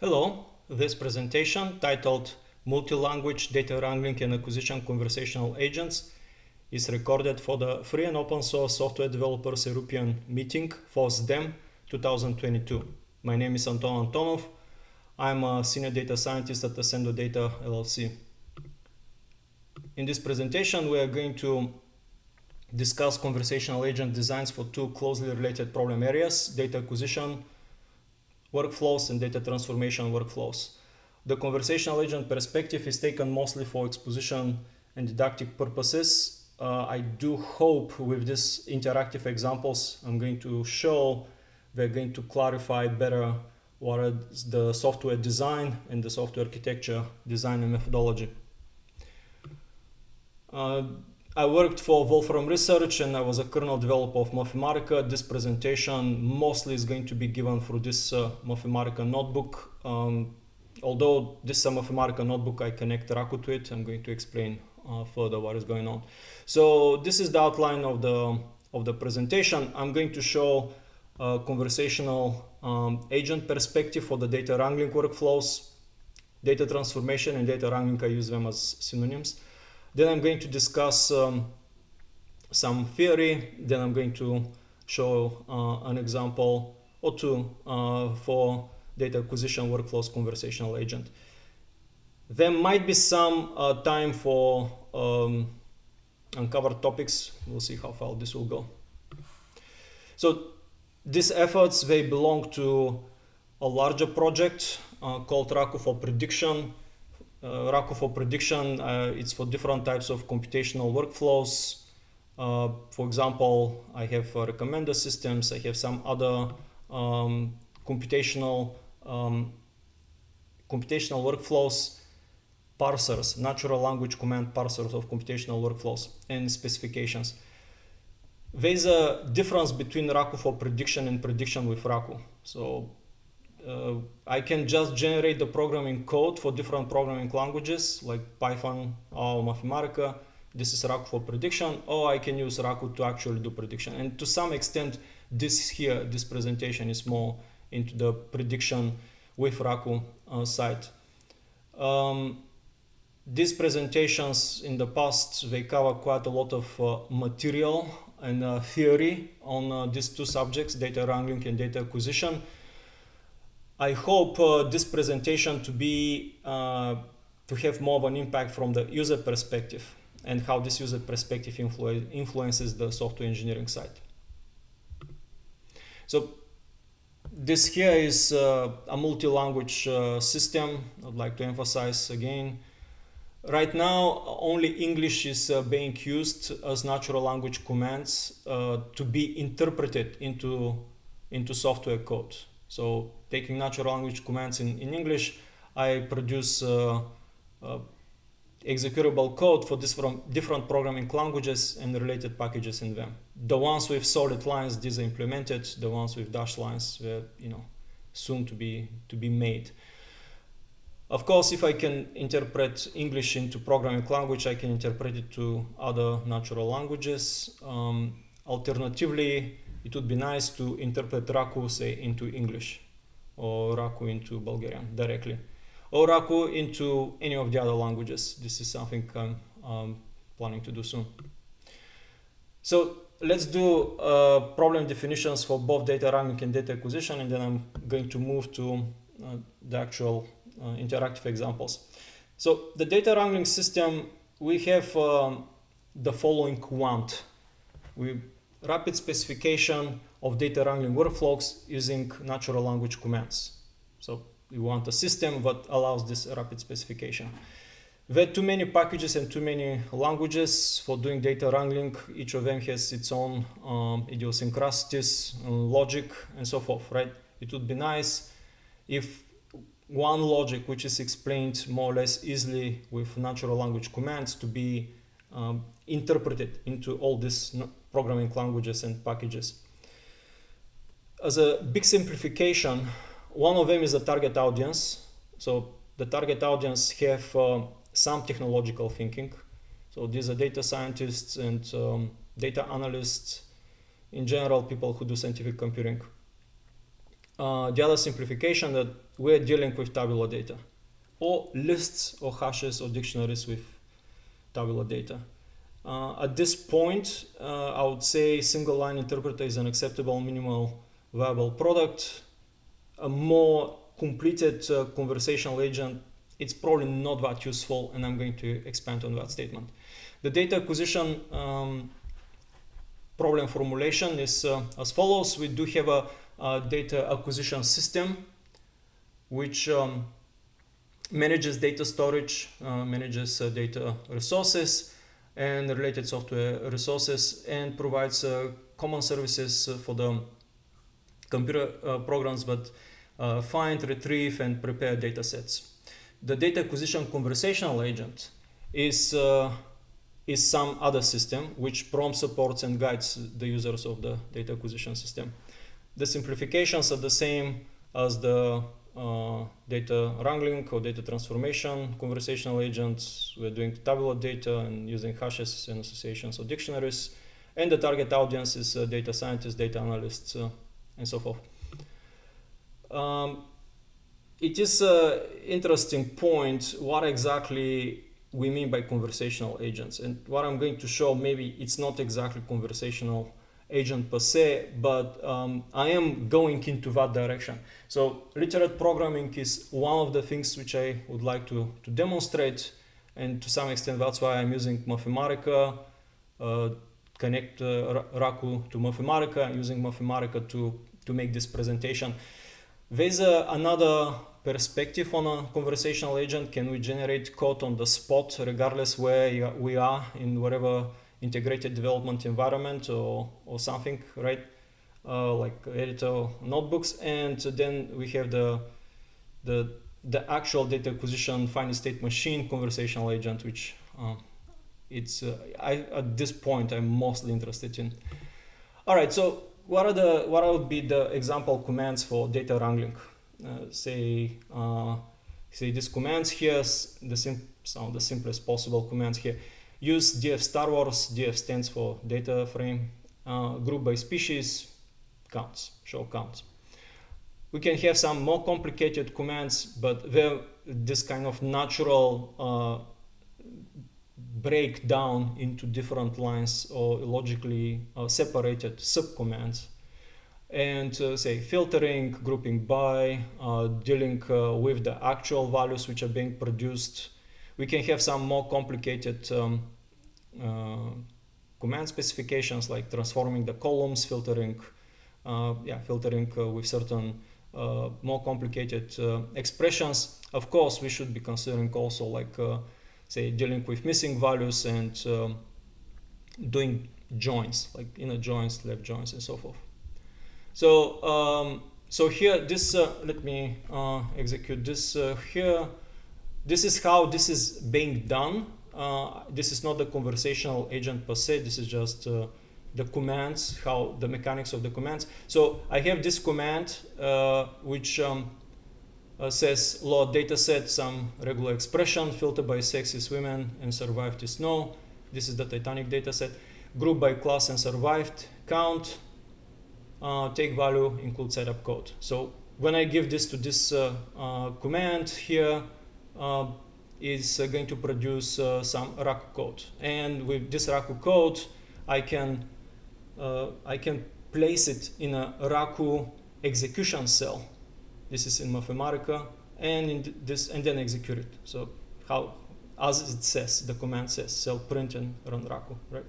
Hello, this presentation titled Multi-Language Data Wrangling and Acquisition Conversational Agents is recorded for the Free and Open Source Software Developers European Meeting, FOSDEM2022. My name is Anton Antonov. I'm a Senior Data Scientist at Ascendo Data LLC. In this presentation, we are going to discuss conversational agent designs for two closely related problem areas: data acquisition workflows and data transformation workflows. The conversational agent perspective is taken mostly for exposition and didactic purposes. I do hope with these interactive examples I'm going to show, we're going to clarify better what is the software design and the software architecture design and methodology. I worked for Wolfram Research and I was a kernel developer of Mathematica. This presentation mostly is going to be given through this Mathematica notebook. Although this is a Mathematica notebook, I connect Raku to it. I'm going to explain further what is going on. So this is the outline of the presentation. I'm going to show conversational agent perspective for the data wrangling workflows, data transformation and data wrangling. I use them as synonyms. Then I'm going to discuss some theory. Then I'm going to show an example or two for data acquisition workflows conversational agent. There might be some time for uncovered topics. We'll see how far this will go. So these efforts, they belong to a larger project called Raku for Prediction. Raku for Prediction, it's for different types of computational workflows. For example, I have recommender systems. I have some other computational workflows, parsers, natural language command parsers of computational workflows and specifications. There's a difference between Raku for Prediction and prediction with Raku. So I can just generate the programming code for different programming languages like Python or Mathematica. This is Raku for Prediction, or I can use Raku to actually do prediction. And to some extent, this presentation is more into the prediction with Raku side. These presentations in the past, they cover quite a lot of material and theory on these two subjects, data wrangling and data acquisition. I hope this presentation to have more of an impact from the user perspective and how this user perspective influences the software engineering side. So this here is a multi-language system. I'd like to emphasize again. Right now, only English is being used as natural language commands to be interpreted into software code. So taking natural language commands in English, I produce executable code for different programming languages and related packages in them. The ones with solid lines, these are implemented. The ones with dashed lines, soon to be made. Of course, if I can interpret English into programming language, I can interpret it to other natural languages. Alternatively, it would be nice to interpret Raku, say, into English, or Raku into Bulgarian directly, or Raku into any of the other languages. This is something I'm planning to do soon. So let's do problem definitions for both data wrangling and data acquisition, and then I'm going to move to the actual interactive examples. So the data wrangling system, we have the following want. Rapid specification of data wrangling workflows using natural language commands. So we want a system that allows this rapid specification. There are too many packages and too many languages for doing data wrangling. Each of them has its own idiosyncrasies, logic, and so forth, right? It would be nice if one logic which is explained more or less easily with natural language commands to be interpreted into all these programming languages and packages. As a big simplification, one of them is the target audience. So the target audience have some technological thinking. So these are data scientists and data analysts, in general, people who do scientific computing. the other simplification that we're dealing with tabular data, or lists or hashes or dictionaries with tabular data. At this point, I would say single line interpreter is an acceptable minimal viable product. A more completed conversational agent, it's probably not that useful, and I'm going to expand on that statement. The data acquisition problem formulation is as follows. We do have a data acquisition system which manages data storage, manages data resources and related software resources, and provides common services for the computer programs that find, retrieve, and prepare data sets. The data acquisition conversational agent is some other system which prompts, supports, and guides the users of the data acquisition system. The simplifications are the same as the data wrangling or data transformation conversational agents. We're doing tabular data and using hashes and associations or dictionaries, and the target audience is data scientists, data analysts, and so forth. It is an interesting point what exactly we mean by conversational agents, and what I'm going to show, maybe it's not exactly conversational agent per se, but I am going into that direction. So literate programming is one of the things which I would like to demonstrate, and to some extent that's why I'm using Mathematica, connect Raku to Mathematica, using Mathematica to make this presentation. There's another perspective on a conversational agent. Can we generate code on the spot regardless where we are in whatever integrated development environment or something, right? Like editor notebooks, and then we have the actual data acquisition finite state machine conversational agent, which at this point I'm mostly interested in. All right, so what would be the example commands for data wrangling? Say these commands here, some of the simplest possible commands here. Use df Star Wars. Df stands for data frame. Group by species, counts, show counts. We can have some more complicated commands, but they're this kind of natural breakdown into different lines or logically separated subcommands. And say filtering, grouping by, dealing with the actual values which are being produced. We can have some more complicated command specifications like transforming the columns, filtering, filtering with certain more complicated expressions. Of course, we should be considering also like say dealing with missing values and doing joins, like inner joins, left joins, and so forth. So so here this let me execute this here. This is how this is being done. This is not the conversational agent per se. This is just the commands, how the mechanics of the commands. So I have this command which says load dataset, some regular expression, filter by sex is women and survived is no. This is the Titanic dataset. Group by class and survived, count, take value, include setup code. So when I give this to this command here, is going to produce some Raku code, and with this Raku code, I can place it in a Raku execution cell. This is in Mathematica, and in this, and then execute it. So how, as it says, the command says, cell print and run Raku, right?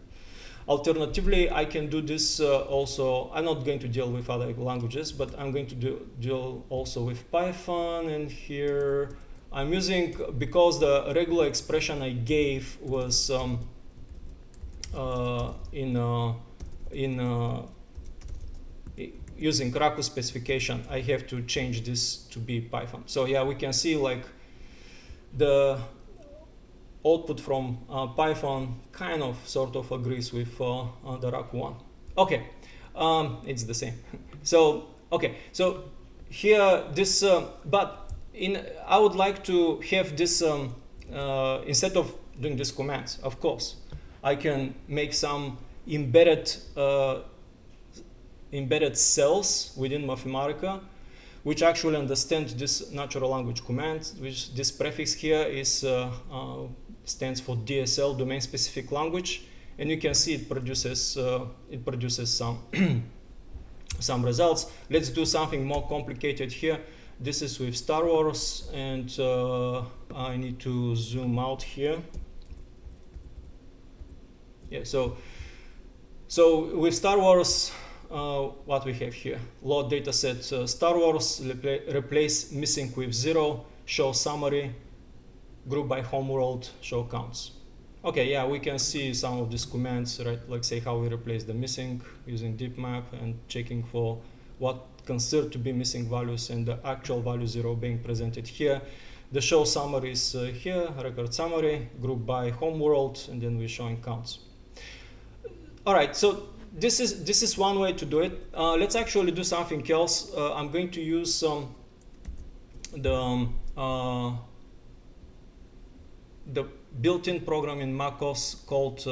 Alternatively, I can do this also. I'm not going to deal with other languages, but I'm going to deal also with Python, and here I'm using, because the regular expression I gave was using Raku specification, I have to change this to be Python. So yeah, we can see like the output from Python kind of sort of agrees with the Raku one. Okay, it's the same. So okay, so here this, but I would like to have this instead of doing this commands. Of course, I can make some embedded cells within Mathematica which actually understands this natural language command, which this prefix here is stands for DSL, domain specific language, and you can see it produces some some results. Let's do something more complicated here. This is with Star Wars, and I need to zoom out here. Yeah, so with Star Wars, what we have here: load dataset Star Wars, replace missing with 0, show summary, group by homeworld, show counts. Okay, yeah, we can see some of these commands, right? Like say how we replace the missing using deep map and checking for what considered to be missing values and the actual value 0 being presented here. The show summary is here, record summary, group by homeworld, and then we're showing counts. All right, so this is one way to do it. Let's actually do something else. I'm going to use the built-in program in macOS called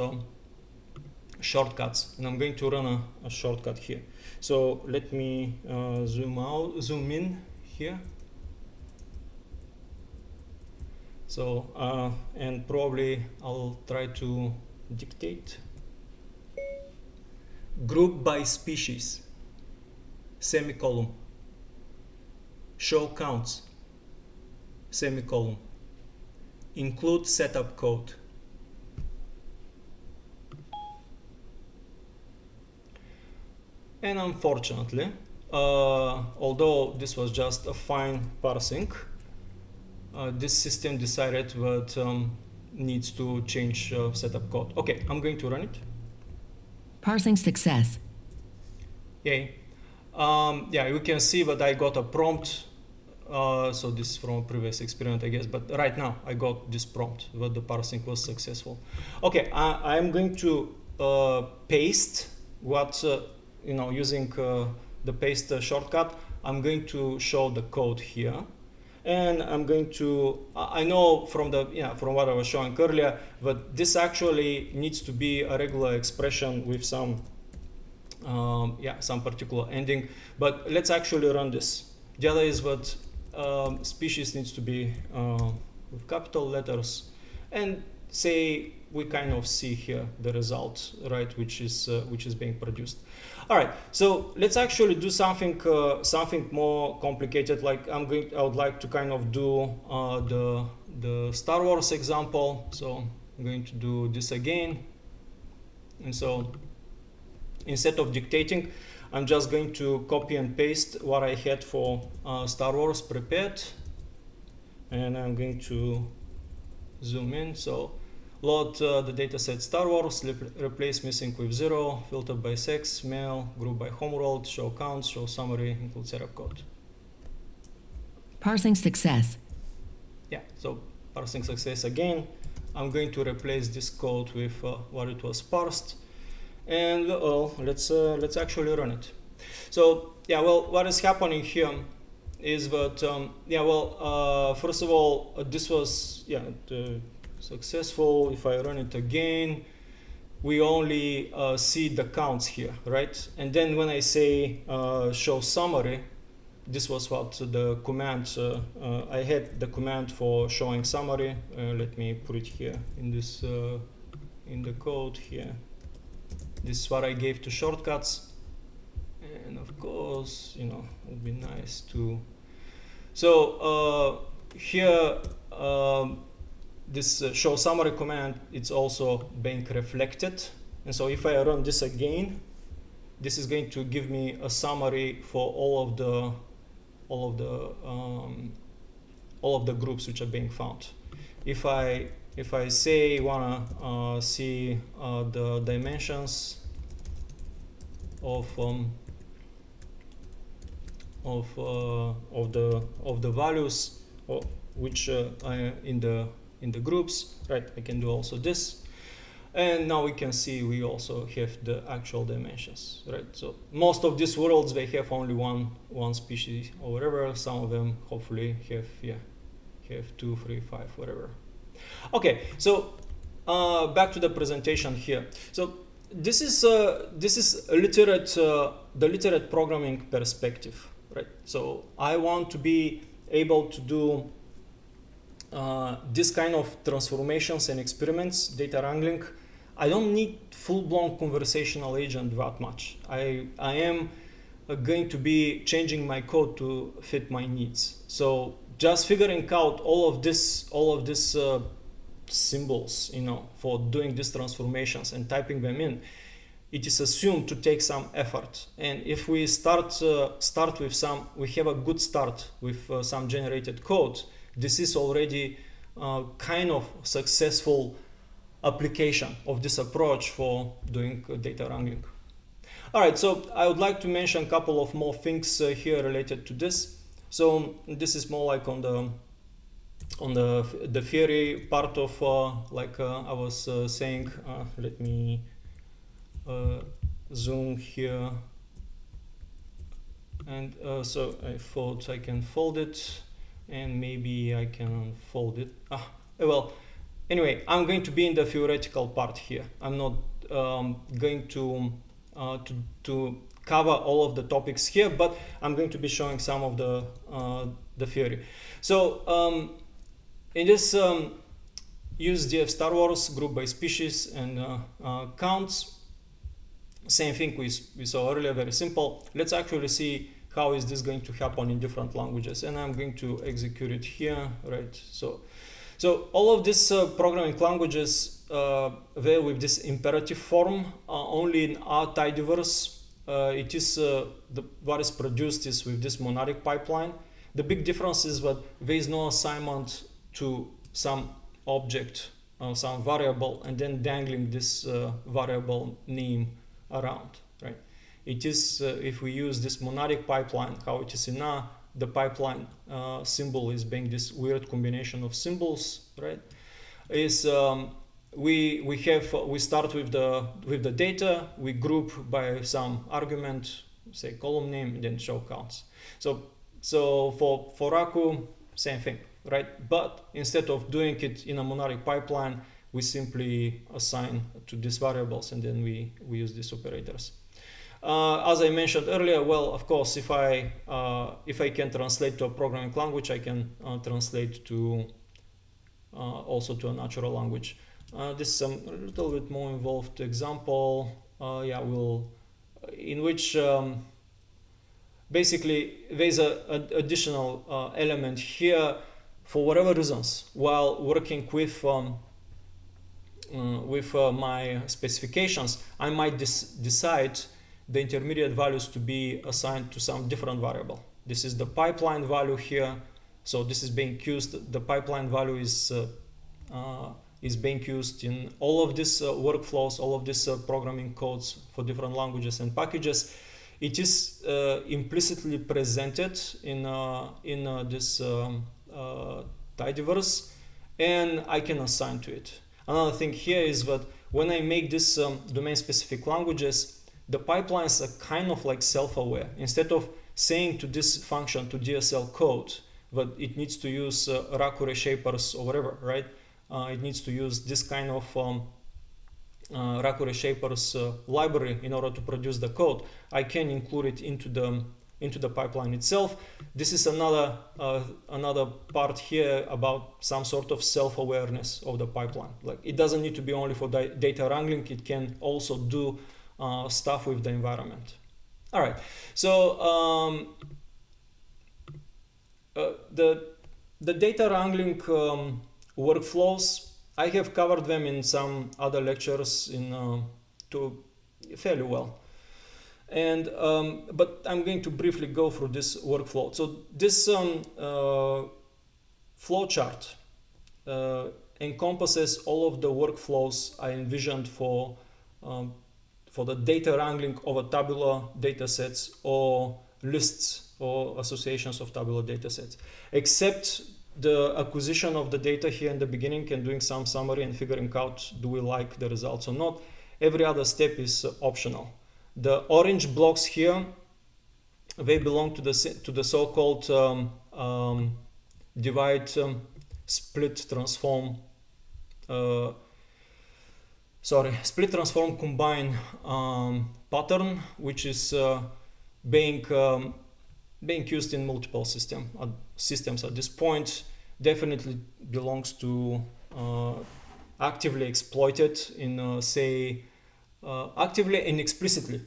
shortcuts, and I'm going to run a shortcut here. So let me zoom in here. So and probably I'll try to dictate. Group by species, semicolon, show counts, semicolon, include setup code. And unfortunately, although this was just a fine parsing, this system decided that needs to change setup code. Okay, I'm going to run it. Parsing success. Yay. Yeah, you can see that I got a prompt. So this is from a previous experiment, I guess, but right now I got this prompt that the parsing was successful. Okay, I'm going to paste what, using the paste shortcut. I'm going to show the code here. And I'm going to, I know from what I was showing earlier, that this actually needs to be a regular expression with some particular ending. But let's actually run this. The other is that species needs to be with capital letters, and say we kind of see here the result, right, which is being produced. All right, so let's actually do something more complicated. Like I would like to kind of do the Star Wars example. So I'm going to do this again, and so instead of dictating, I'm just going to copy and paste what I had for Star Wars prepared, and I'm going to zoom in. So load the dataset Star Wars, replace missing with 0, filter by sex, male, group by homeworld, show counts, show summary, include setup code. Parsing success. Yeah, so parsing success again. I'm going to replace this code with what it was parsed, and let's actually run it. So yeah, well, what is happening here is that first of all, this was successful. If I run it again, we only see the counts here, right? And then when I say show summary, this was what the command, I had the command for showing summary. Let me put it here in this, in the code here. This is what I gave to shortcuts. And of course, it would be nice to, so here, this show summary command, it's also being reflected. And so if I run this again, this is going to give me a summary for all of the groups which are being found. If I say wanna see the dimensions of the values which in the groups, right? I can do also this, and now we can see we also have the actual dimensions, right? So most of these worlds, they have only one species or whatever. Some of them hopefully have 2, 3, 5, whatever. Okay, so back to the presentation here. So this is a literate the literate programming perspective, right? So I want to be able to do this kind of transformations and experiments, data wrangling. I don't need full-blown conversational agent that much. I am going to be changing my code to fit my needs. So just figuring out all of this symbols, for doing these transformations and typing them in, it is assumed to take some effort. And if we start with some, we have a good start with some generated code. This is already kind of successful application of this approach for doing data wrangling. All right, so I would like to mention a couple of more things here related to this. So this is more like on the theory part of like I was saying. Let me zoom here, and so I thought I can fold it, and maybe I can fold it. Well, anyway, I'm going to be in the theoretical part here. I'm not going to cover all of the topics here, but I'm going to be showing some of the theory. So in this use DF Star Wars group by species and counts. Same thing we saw earlier, very simple. Let's actually see how is this going to happen in different languages, and I'm going to execute it here, right? So all of these programming languages, they're with this imperative form. Only in our tidyverse, it is what is produced is with this monadic pipeline. The big difference is that there is no assignment to some object or some variable and then dangling this variable name around, right? It is if we use this monadic pipeline, how it is in R, the pipeline symbol is being this weird combination of symbols, right? Is we start with the data, we group by some argument, say column name, and then show counts. So for Raku, same thing, right? But instead of doing it in a monadic pipeline, we simply assign to these variables, and then we use these operators. As I mentioned earlier, well, of course, if I can translate to a programming language, I can translate to also to a natural language. This is a little bit more involved example. In which basically there's an additional element here for whatever reasons while working with my specifications. I might decide the intermediate values to be assigned to some different variable. This is the pipeline value here. So this is being used. The pipeline value is being used in all of these workflows, all of these programming codes for different languages and packages. It is implicitly presented in this tidyverse, and I can assign to it. Another thing here is that when I make this domain-specific languages, the pipelines are kind of like self-aware. Instead of saying to this function, to DSL code, that it needs to use Raku reshapers or whatever, right? It needs to use this kind of Raku reshapers library in order to produce the code. I can include it into the pipeline itself. This is another part here about some sort of self-awareness of the pipeline. Like, it doesn't need to be only for data wrangling. It can also do stuff with the environment. All right, so the data wrangling workflows, I have covered them in some other lectures fairly well, and but I'm going to briefly go through this workflow. So this flowchart encompasses all of the workflows I envisioned for the data wrangling over tabular data sets or lists or associations of tabular data sets, except the acquisition of the data here in the beginning and doing some summary and figuring out do we like the results or not. Every other step is optional. The orange blocks here, they belong to the so-called divide, split, transform, split, transform, combine pattern, which is being being used in multiple systems at this point. Definitely belongs to actively exploited in say actively and explicitly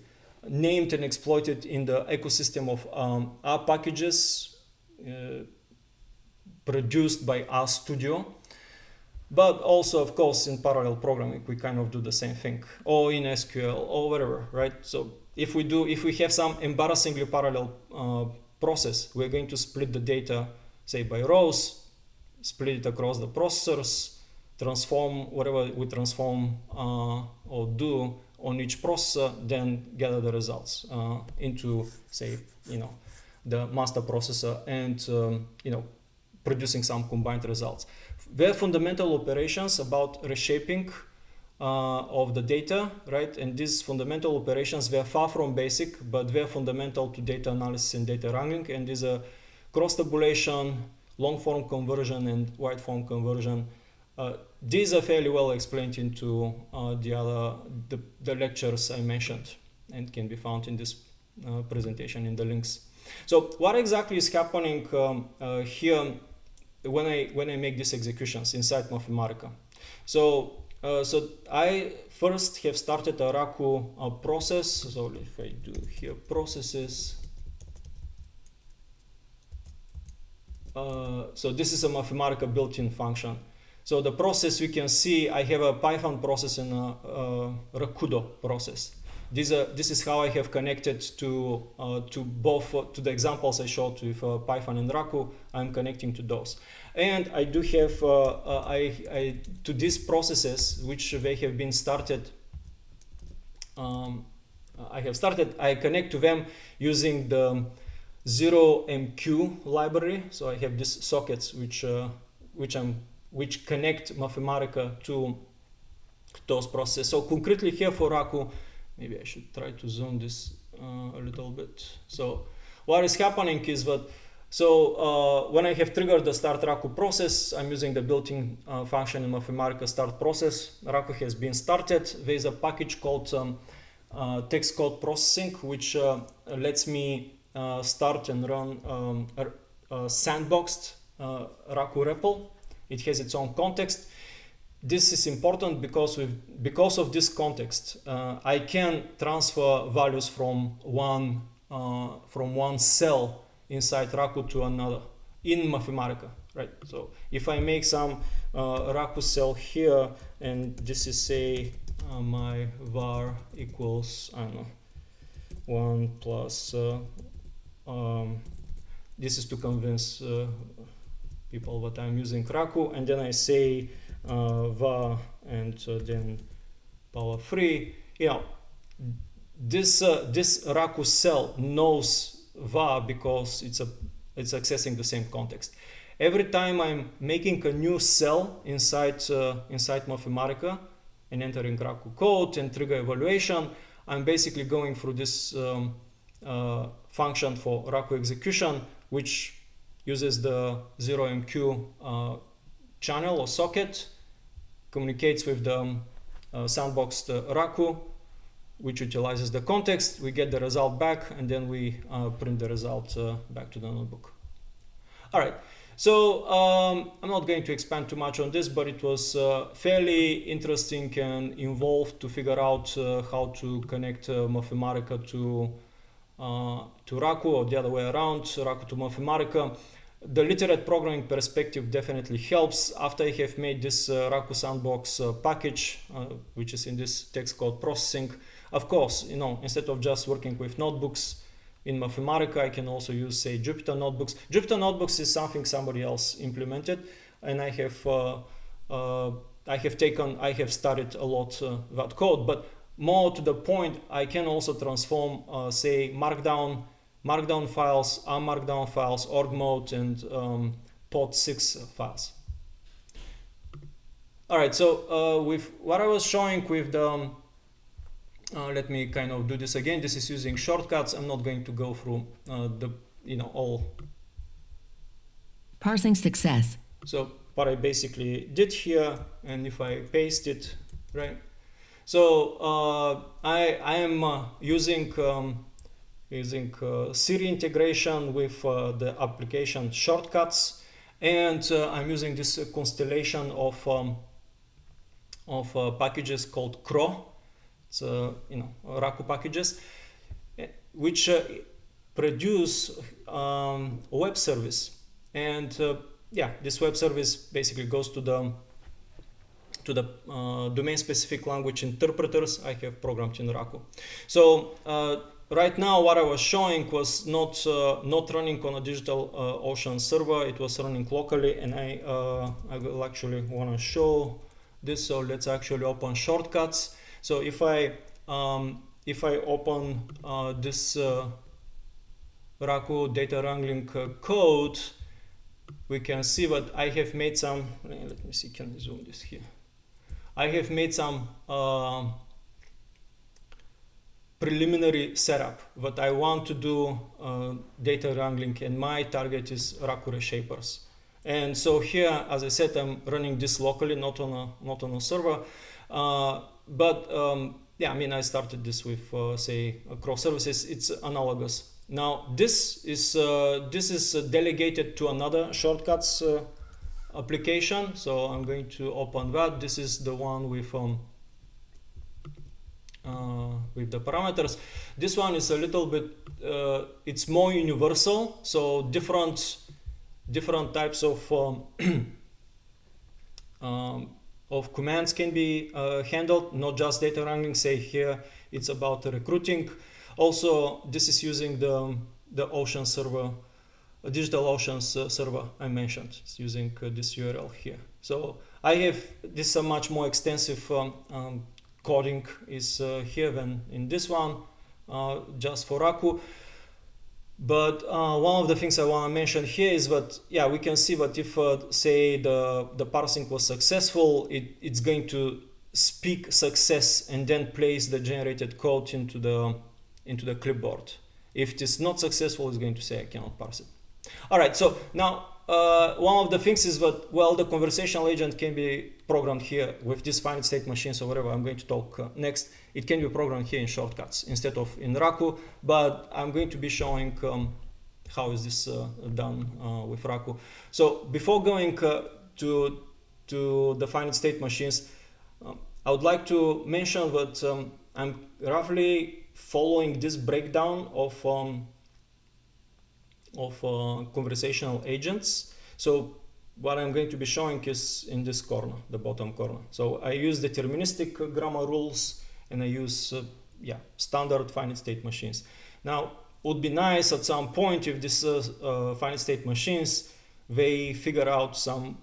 named and exploited in the ecosystem of R packages produced by RStudio. But also, of course, in parallel programming, we kind of do the same thing, or in SQL, or whatever, right? So if we have some embarrassingly parallel process, we're going to split the data, say by rows, split it across the processors, transform whatever we transform or do on each processor, then gather the results into, say, the master processor, and producing some combined results. They're fundamental operations about reshaping of the data, right? And these fundamental operations, they're far from basic, but they're fundamental to data analysis and data wrangling. And these are cross-tabulation, long-form conversion, and wide-form conversion. These are fairly well explained into the lectures I mentioned, and can be found in this presentation in the links. So what exactly is happening here when I make these executions inside Mathematica? So I first have started a Raku process. So if I do here processes, so this is a Mathematica built-in function. So the process, we can see I have a Python process and a Rakudo process. This is how I have connected to both, to the examples I showed with Python and Raku. I'm connecting to those, and I do have to these processes which they have been started. I connect to them using the 0MQ library. So I have these sockets which connect Mathematica to those processes. So concretely here for Raku, maybe I should try to zoom this a little bit. So what is happening is that, when I have triggered the start Raku process, I'm using the built-in function in Mathematica start process. Raku has been started. There is a package called text code processing, which lets me start and run a sandboxed Raku REPL. It has its own context. This is important because of this context, I can transfer values from one cell inside Raku to another in Mathematica, right? So if I make some Raku cell here, and this is, say, my var equals, I don't know, 1 plus, this is to convince people that I'm using Raku, and then I say var and then power 3. This Raku cell knows var because it's accessing the same context. Every time I'm making a new cell inside Mathematica and entering Raku code and trigger evaluation, I'm basically going through this function for Raku execution, which uses the 0MQ channel or socket, communicates with the sandboxed Raku, which utilizes the context. We get the result back, and then we print the result back to the notebook. All right, so I'm not going to expand too much on this, but it was fairly interesting and involved to figure out how to connect Mathematica to Raku, or the other way around, Raku to Mathematica. The literate programming perspective definitely helps. After I have made this Raku sandbox package, which is in this text code processing, of course, instead of just working with notebooks in Mathematica, I can also use, say, Jupyter notebooks. Jupyter notebooks is something somebody else implemented, and I have studied a lot that code. But more to the point, I can also transform, say, Markdown files, Markdown files, org mode, and POT6 files. All right, so with what I was showing with the, let me kind of do this again. This is using shortcuts. I'm not going to go through all. Parsing success. So what I basically did here, and if I paste it, right? So I am using using Siri integration with the application shortcuts, and I'm using this constellation of packages called CRO. It's Raku packages, which produce web service, and this web service basically goes to the domain-specific language interpreters I have programmed in Raku. So right now, what I was showing was not running on a DigitalOcean server. It was running locally, and I will actually want to show this. So let's actually open shortcuts. So if I open this Raku data wrangling code, we can see that I have made some. Let me see. Can I zoom this here? I have made some preliminary setup, but I want to do data wrangling, and my target is Raku reshapers. And so here, as I said, I'm running this locally, not on a server. But I mean, I started this with say cross services. It's analogous. Now this is delegated to another shortcuts application. So I'm going to open that. This is the one with the parameters. This one is a little bit it's more universal. So different types of commands can be handled, not just data wrangling. Say here it's about recruiting. Also, this is using the Ocean server, DigitalOcean server I mentioned. It's using this URL here. So I have this a much more extensive coding is here than in this one, just for Raku. But one of the things I want to mention here is that we can see that if say the parsing was successful, it's going to speak success and then place the generated code into the clipboard. If it is not successful, it's going to say I cannot parse it. All right, so now one of the things is that, well, the conversational agent can be programmed here with this finite state machines or whatever I'm going to talk next. It can be programmed here in shortcuts instead of in Raku, but I'm going to be showing how is this done with Raku. So before going to the finite state machines, I would like to mention that I'm roughly following this breakdown of conversational agents. So what I'm going to be showing is in this corner, the bottom corner. So I use deterministic grammar rules, and I use standard finite state machines. Now, it would be nice at some point if this finite state machines, they figure out some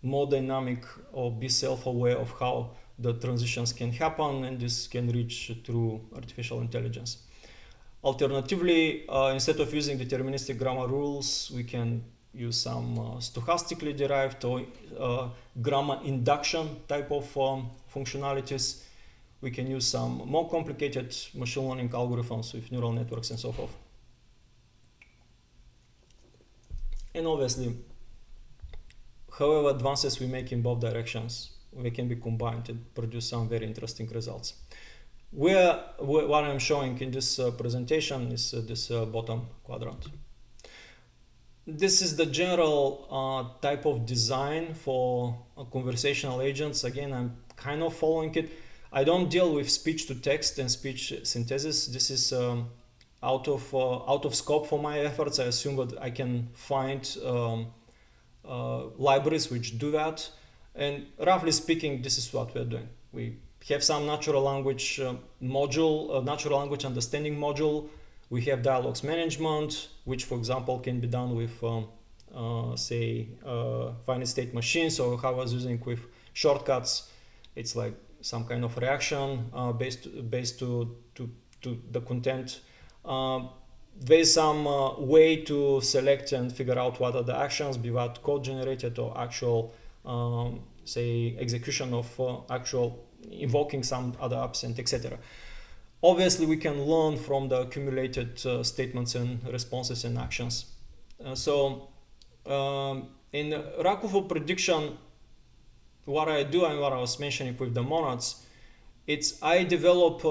more dynamic or be self-aware of how the transitions can happen, and this can reach through artificial intelligence. Alternatively, instead of using deterministic grammar rules, we can use some stochastically derived or grammar induction type of functionalities. We can use some more complicated machine learning algorithms with neural networks and so forth. And obviously, however advances we make in both directions, they can be combined and produce some very interesting results. What I'm showing in this presentation is this bottom quadrant. This is the general type of design for conversational agents. Again, I'm kind of following it. I don't deal with speech to text and speech synthesis. This is out of scope for my efforts. I assume that I can find libraries which do that. And roughly speaking, this is what we're doing. We have some natural language module, natural language understanding module. We have dialogues management, which, for example, can be done with, say, finite state machines, or how I was using with shortcuts. It's like some kind of reaction based to the content. There's some way to select and figure out what are the actions, be that code generated or actual, say, execution of actual invoking some other apps and etc. Obviously, we can learn from the accumulated statements and responses and actions. So in Raku for prediction, what I do and what I was mentioning with the monads I develop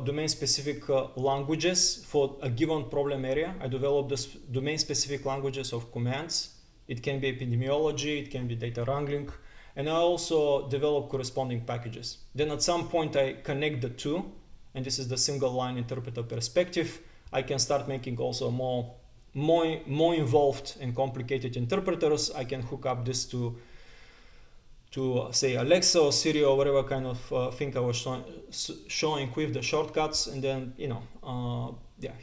domain-specific languages for a given problem area. I develop this domain-specific languages of commands. It can be epidemiology, it can be data wrangling, and I also develop corresponding packages. Then at some point I connect the two, and this is the single line interpreter perspective. I can start making also more involved and complicated interpreters. I can hook up this to say Alexa or Siri or whatever kind of thing I was showing with the shortcuts, and then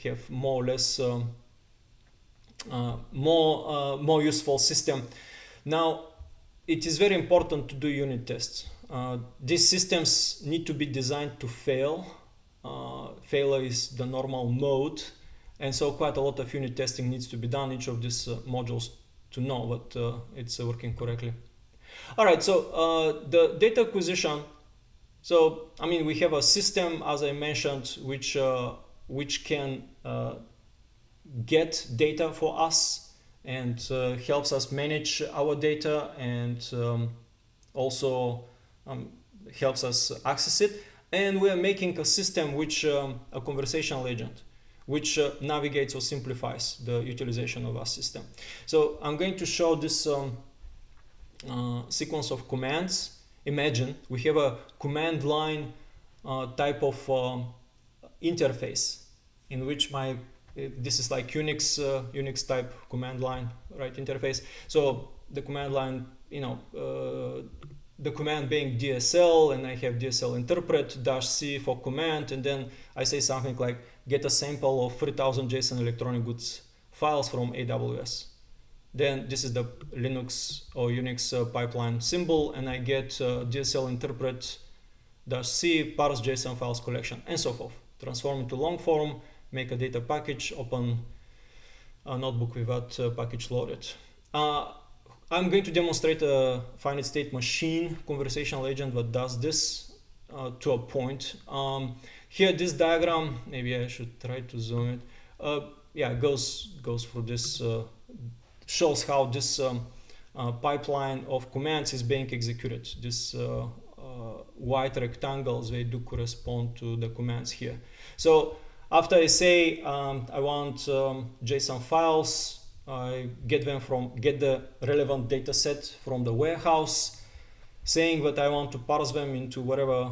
have more or less more useful system. Now it is very important to do unit tests. These systems need to be designed to fail. Failure is the normal mode, and so quite a lot of unit testing needs to be done each of these modules to know that it's working correctly. All right, so the data acquisition. So I mean, we have a system, as I mentioned, which can get data for us and helps us manage our data, and also helps us access it. And we are making a system which a conversational agent, which navigates or simplifies the utilization of our system. So I'm going to show this sequence of commands. Imagine we have a command line type of interface in which this is like Unix type command line, right, interface. So the command line, the command being DSL, and I have DSL interpret -c for command, and then I say something like get a sample of 3000 JSON electronic goods files from AWS. Then this is the Linux or Unix pipeline symbol, and I get DSL interpret -c parse JSON files collection, and so forth. Transform into long form, make a data package, open a notebook with that package loaded. I'm going to demonstrate a finite state machine conversational agent that does this to a point. Here, this diagram, maybe I should try to zoom it. Goes through this, shows how this pipeline of commands is being executed. This white rectangles, they do correspond to the commands here. So after I say I want JSON files, I get the relevant data set from the warehouse, saying that I want to parse them into whatever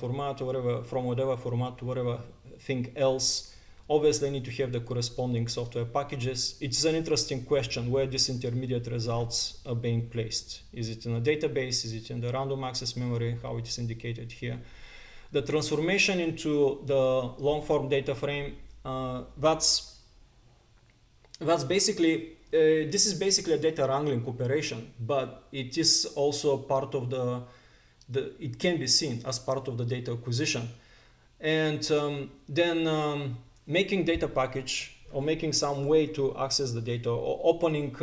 format or whatever, from whatever format to whatever thing else. Obviously, I need to have the corresponding software packages. It's an interesting question where these intermediate results are being placed. Is it in a database? Is it in the random access memory? How it is indicated here. The transformation into the long form data frame, that's basically, this is basically a data wrangling operation, but it is also part of it can be seen as part of the data acquisition. And then making data package, or making some way to access the data, or opening,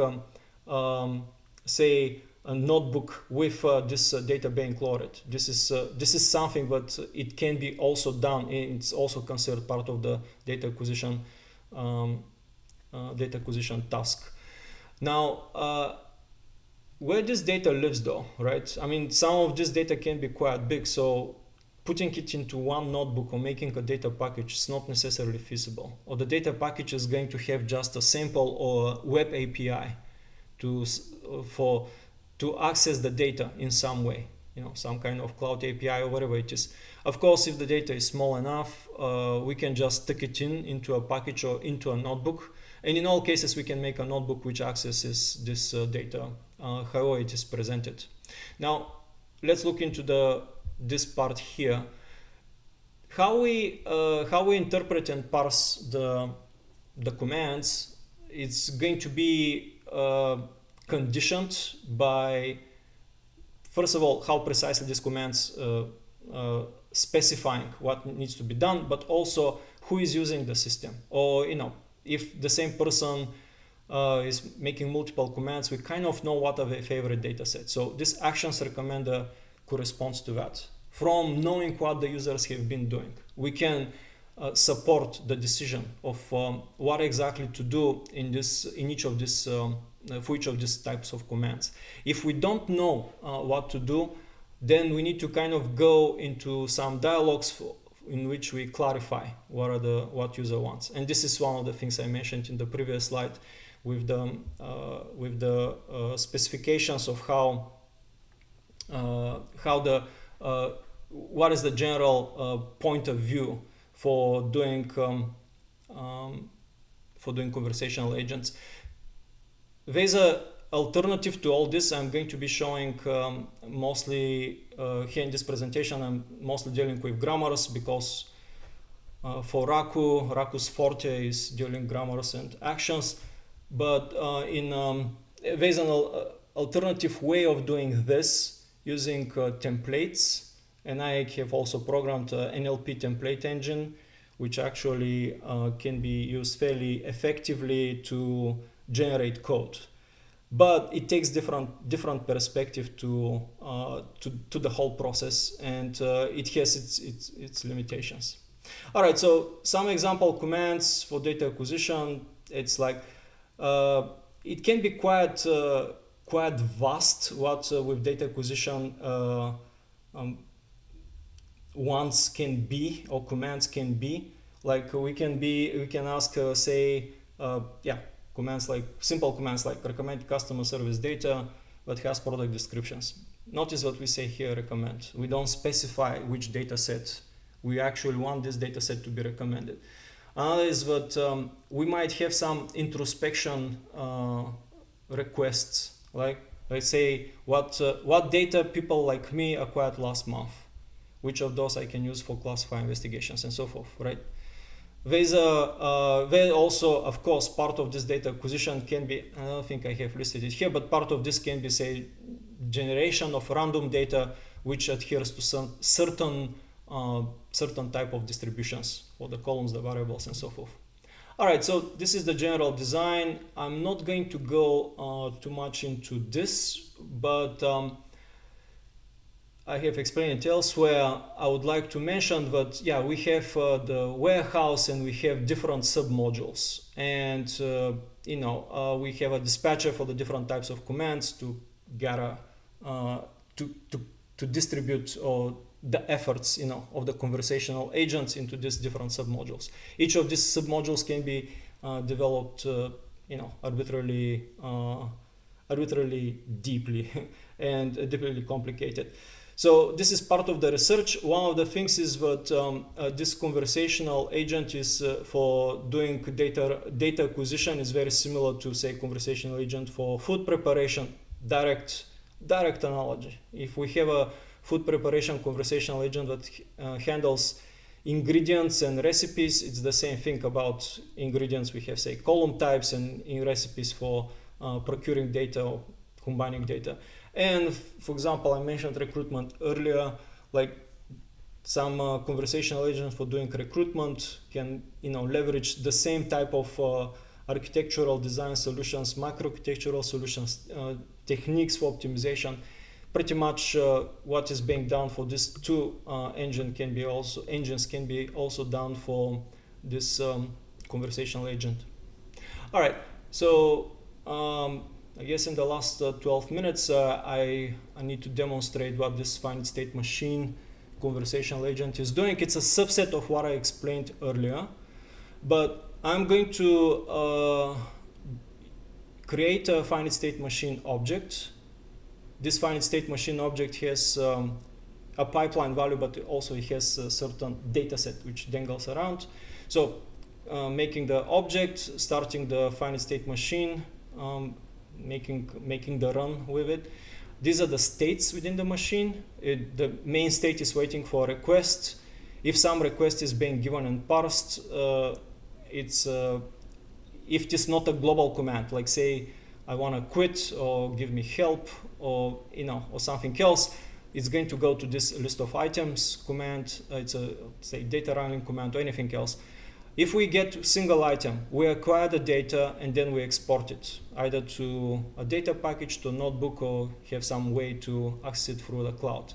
say, a notebook with this data being loaded. This is something that it can be also done, and it's also considered part of the data acquisition task. Now, where this data lives though, right? I mean, some of this data can be quite big, so putting it into one notebook or making a data package is not necessarily feasible. Or the data package is going to have just a sample or a web API to access the data in some way, some kind of cloud API or whatever it is. Of course, if the data is small enough, we can just stick it into a package or into a notebook. And in all cases, we can make a notebook which accesses this data, however it is presented. Now, let's look into this part here. How we interpret and parse the commands, it's going to be conditioned by, first of all, how precisely these commands specifying what needs to be done, but also who is using the system. Or if the same person is making multiple commands, we kind of know what are their favorite data sets. So this actions recommender corresponds to that. From knowing what the users have been doing, we can support the decision of what exactly to do in each of these for each of these types of commands. If we don't know what to do, then we need to kind of go into some dialogues in which we clarify what user wants. And this is one of the things I mentioned in the previous slide with the specifications of what is the general point of view for doing conversational agents. There's a alternative to all this. I'm going to be showing mostly here in this presentation. I'm mostly dealing with grammars because for Raku's forte is dealing grammars and actions. But there's an alternative way of doing this using templates, and I have also programmed NLP template engine, which actually can be used fairly effectively to generate code. But it takes different perspective to the whole process, and it has its limitations. All right, so some example commands for data acquisition. It's like it can be quite vast what with data acquisition wants can be, or commands can be. Like we can ask commands like simple commands like recommend customer service data that has product descriptions. Notice what we say here, recommend. We don't specify which data set we actually want this data set to be recommended. Another is that we might have some introspection requests, like let's say what data people like me acquired last month, which of those I can use for classify investigations and so forth, right? There's also, of course, part of this data acquisition can be, I don't think I have listed it here, but part of this can be, say, generation of random data which adheres to some certain type of distributions for the columns, the variables, and so forth. All right, so this is the general design. I'm not going to go too much into this, but I have explained it elsewhere. I would like to mention that, yeah, we have the warehouse and we have different submodules, and we have a dispatcher for the different types of commands to gather, to distribute the efforts, of the conversational agents into these different submodules. Each of these submodules can be developed, arbitrarily deeply and deeply complicated. So this is part of the research. One of the things is that this conversational agent is for doing data acquisition is very similar to, say, conversational agent for food preparation. Direct analogy. If we have a food preparation conversational agent that handles ingredients and recipes, it's the same thing about ingredients. We have, say, column types, and in recipes for procuring data or combining data. And for example, I mentioned recruitment earlier, like some conversational agents for doing recruitment can leverage the same type of architectural design solutions, microarchitectural solutions, techniques for optimization. Pretty much what is being done for these two engines can be also done for this conversational agent. All right, so I guess in the last 12 minutes I need to demonstrate what this finite state machine conversational agent is doing. It's a subset of what I explained earlier, but I'm going to create a finite state machine object. This finite state machine object has a pipeline value, but also it has a certain data set which dangles around. So making the object, starting the finite state machine, making the run with it. These are the states within the machine. The main state is waiting for a request. If some request is being given and parsed, if it is not a global command, like say I want to quit or give me help or or something else, it's going to go to this list of items command. It's a, say, data wrangling command or anything else. If we get single item, we acquire the data and then we export it either to a data package, to a notebook, or have some way to access it through the cloud.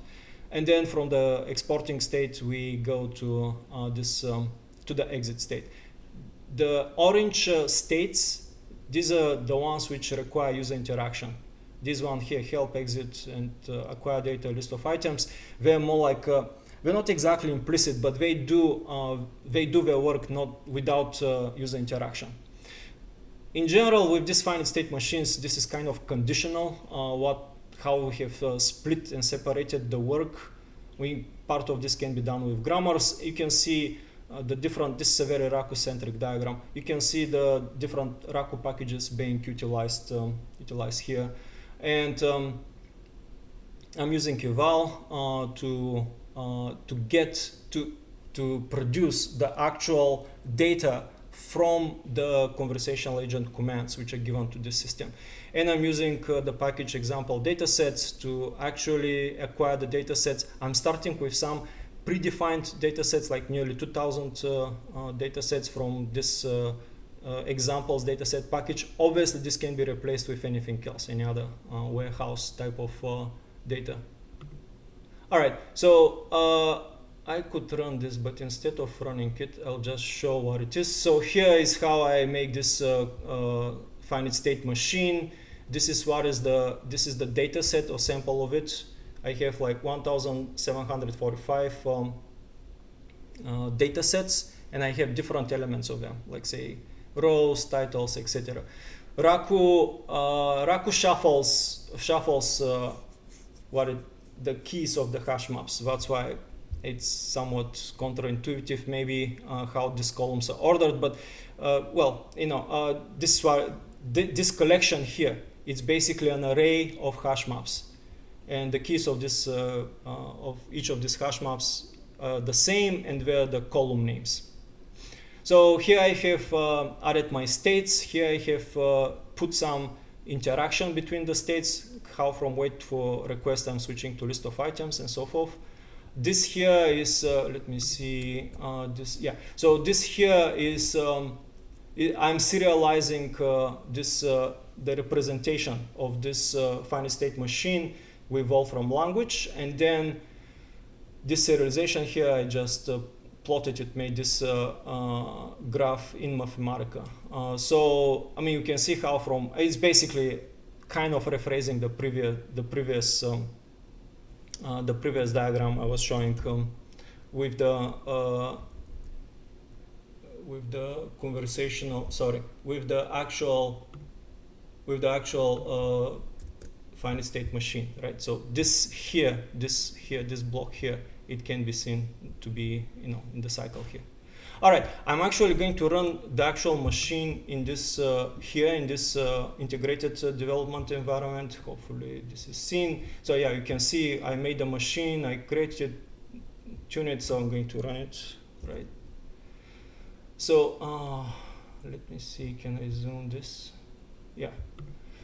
And then from the exporting state, we go to to the exit state. The orange states, these are the ones which require user interaction. this one here, help, exit, and acquire data, list of items, they're more like they're not exactly implicit, but they do their work not without user interaction. In general, with these finite state machines, this is kind of conditional. How we have split and separated the work. Part of this can be done with grammars. You can see the different. This is a very Raku-centric diagram. You can see the different Raku packages being utilized here, and I'm using eval to produce the actual data from the conversational agent commands which are given to this system. And I'm using the package example datasets to actually acquire the datasets. I'm starting with some predefined datasets, like nearly 2,000 datasets from this examples dataset package. Obviously, this can be replaced with anything else, any other warehouse type of data. All right, so I could run this, but instead of running it, I'll just show what it is. So here is how I make this finite state machine. This is the data set or sample of it. I have like 1,745 data sets, and I have different elements of them, like say rows, titles, etc. Raku shuffles the keys of the hash maps. That's why it's somewhat counterintuitive, maybe how these columns are ordered. But well, you know, this collection here, it's basically an array of hash maps, and the keys of this of each of these hash maps are the same, and they're the column names. So here I have added my states. Here I have put some interaction between the states, how from wait for request I'm switching to list of items and so forth. This here is, let me see, so this here is, I'm serializing the representation of this finite state machine with Wolfram language, and then this serialization here, I just plotted it, made this graph in Mathematica. So, I mean, you can see how it's basically kind of rephrasing the previous diagram I was showing with the actual finite state machine, right? So this block here, it can be seen to be, you know, in the cycle here. All right, I'm actually going to run the actual machine in this integrated development environment. Hopefully this is seen. So yeah, you can see I made a machine, I created, tuned it, so I'm going to run it, right? So let me see, can I zoom this? Yeah.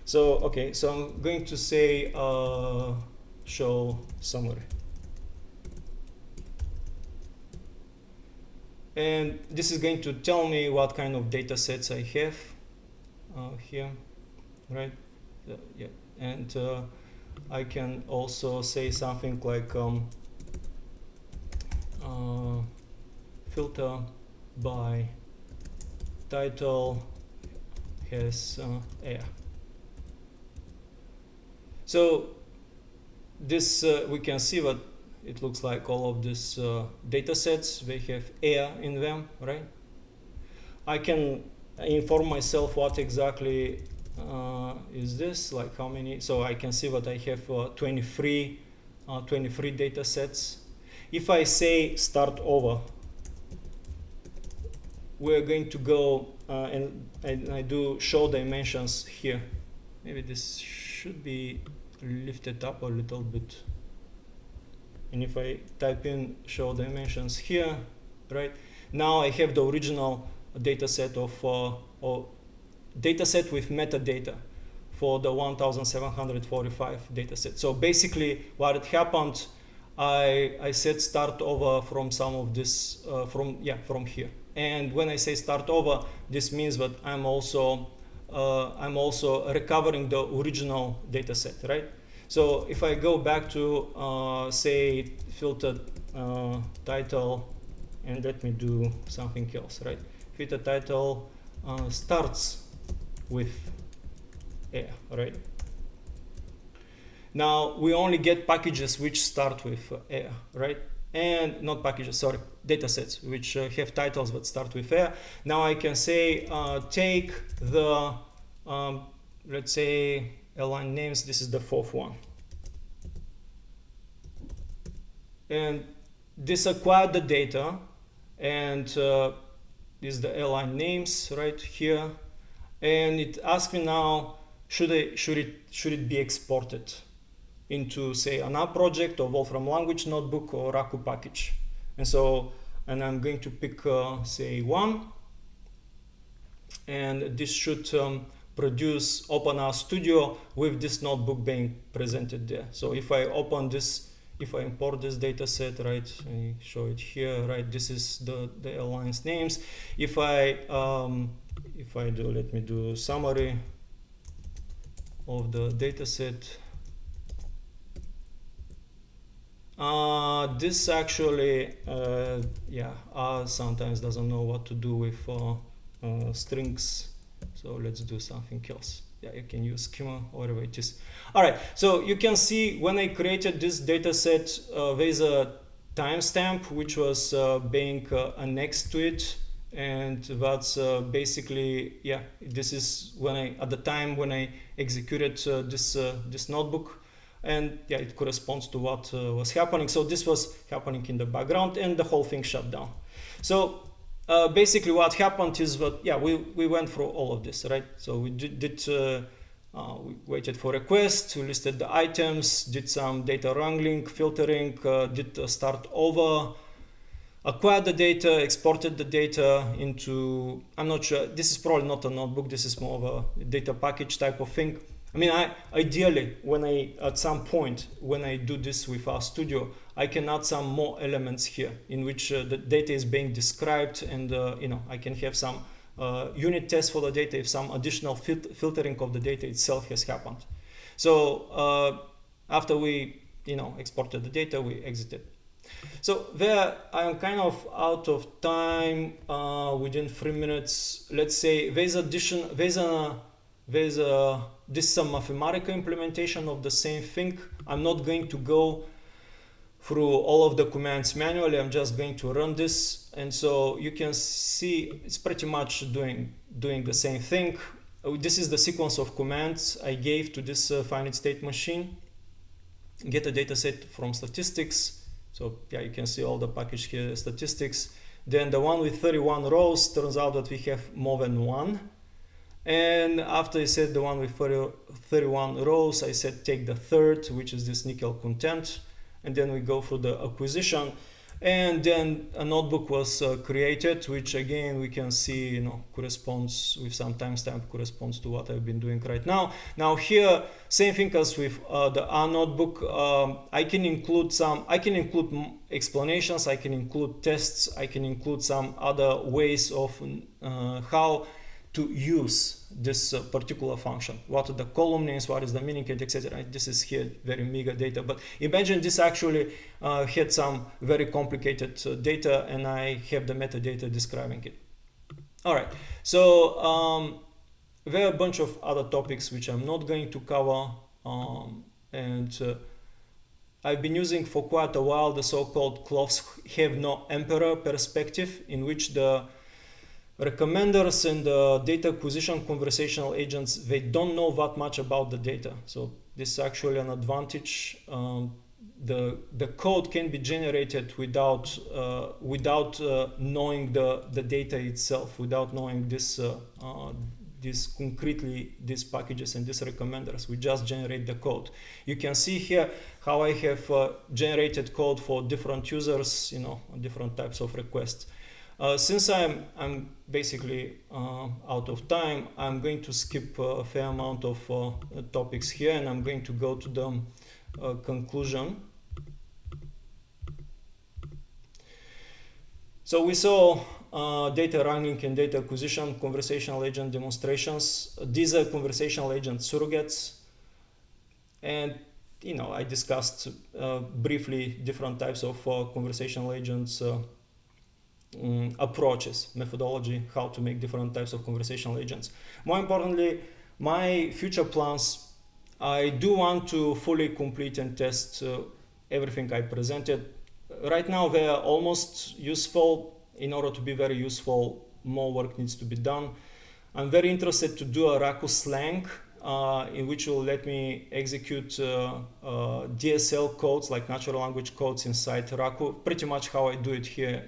So okay, so I'm going to say show summary. And this is going to tell me what kind of data sets I have here, right? Yeah, and I can also say something like filter by title has air. So this we can see what it looks like. All of these data sets, they have air in them, right? I can inform myself what exactly is this, like how many. So I can see what I have 23 data sets. If I say start over, we're going to go and I do show dimensions here. Maybe this should be lifted up a little bit. And if I type in show dimensions here, right, now I have the original data set of or data set with metadata for the 1745 data set. So basically what had happened, I said start over from some of this from here. And when I say start over, this means that I'm also recovering the original data set, right? So if I go back to say filtered title, and let me do something else, right? Filter title starts with air, right? Now we only get packages which start with air, right? And not packages, sorry, datasets which have titles that start with air. Now I can say take the, let's say, airline names. This is the fourth one. And this acquired the data, and this is the airline names right here. And it asks me now, should it be exported into, say, an app project or Wolfram language notebook or Raku package? And I'm going to pick, say, one. And this should produce OpenR Studio with this notebook being presented there. So if I open this, if I import this data set, right, I show it here, right, this is the airlines names. If I do, let me do summary of the data set. This actually, sometimes doesn't know what to do with strings. So let's do something else. Yeah, you can use schema or whatever it is. All right, so you can see when I created this data set, there's a timestamp which was being annexed to it. And that's basically, yeah, this is when at the time when I executed this notebook. And yeah, it corresponds to what was happening. So this was happening in the background and the whole thing shut down. So basically what happened is that, yeah, we went through all of this, right? So we we waited for requests, we listed the items, did some data wrangling, filtering, did a start over, acquired the data, exported the data into, I'm not sure, this is probably not a notebook, this is more of a data package type of thing. I mean, ideally, at some point, when I do this with our studio, I can add some more elements here in which the data is being described, and I can have some unit tests for the data if some additional filtering of the data itself has happened. So after we, exported the data, we exited. So there, I am kind of out of time. Within 3 minutes, let's say this is a mathematical implementation of the same thing. I'm not going to go through all of the commands manually. I'm just going to run this, and so you can see it's pretty much doing the same thing. This is the sequence of commands I gave to this finite state machine. Get a data set from statistics. So yeah, you can see all the package here, statistics. Then the one with 31 rows, turns out that we have more than one. And after I said the one with 31 rows, I said take the third, which is this nickel content. And then we go through the acquisition. And then a notebook was created, which again we can see, corresponds with some timestamp, corresponds to what I've been doing right now. Now here, same thing as with the R notebook. I can include explanations, I can include tests, I can include some other ways of how to use this particular function. What are the column names, what is the meaning, etc. This is here very meager data, but imagine this actually had some very complicated data, and I have the metadata describing it. All right, so there are a bunch of other topics which I'm not going to cover, and I've been using for quite a while the so-called cloths have no emperor perspective, in which the recommenders and the data acquisition conversational agents, they don't know that much about the data. So this is actually an advantage. The code can be generated without knowing the data itself, without knowing these concretely these packages and these recommenders. We just generate the code. You can see here how I have generated code for different users, different types of requests. Since I'm basically out of time, I'm going to skip a fair amount of topics here, and I'm going to go to the conclusion. So we saw data wrangling and data acquisition, conversational agent demonstrations. These are conversational agent surrogates. And I discussed briefly different types of conversational agents approaches, methodology, how to make different types of conversational agents. More importantly, my future plans I do want to fully complete and test everything I presented. Right now they are almost useful. In order to be very useful, more work needs to be done. I'm very interested to do a Raku slang in which will let me execute DSL codes, like natural language codes inside Raku, pretty much how I do it here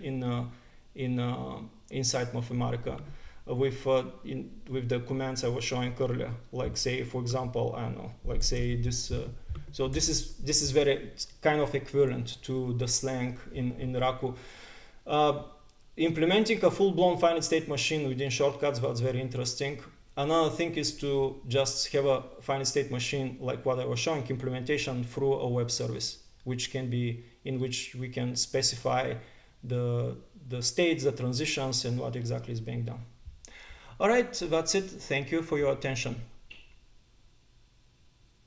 inside Mathematica with the commands I was showing earlier. Like say, for example, I don't know, like say this. So this is very kind of equivalent to the slang in Raku. Implementing a full-blown finite state machine within shortcuts, that's very interesting. Another thing is to just have a finite state machine like what I was showing, implementation through a web service, which can be in which we can specify the states, the transitions, and what exactly is being done. All right, that's it. Thank you for your attention.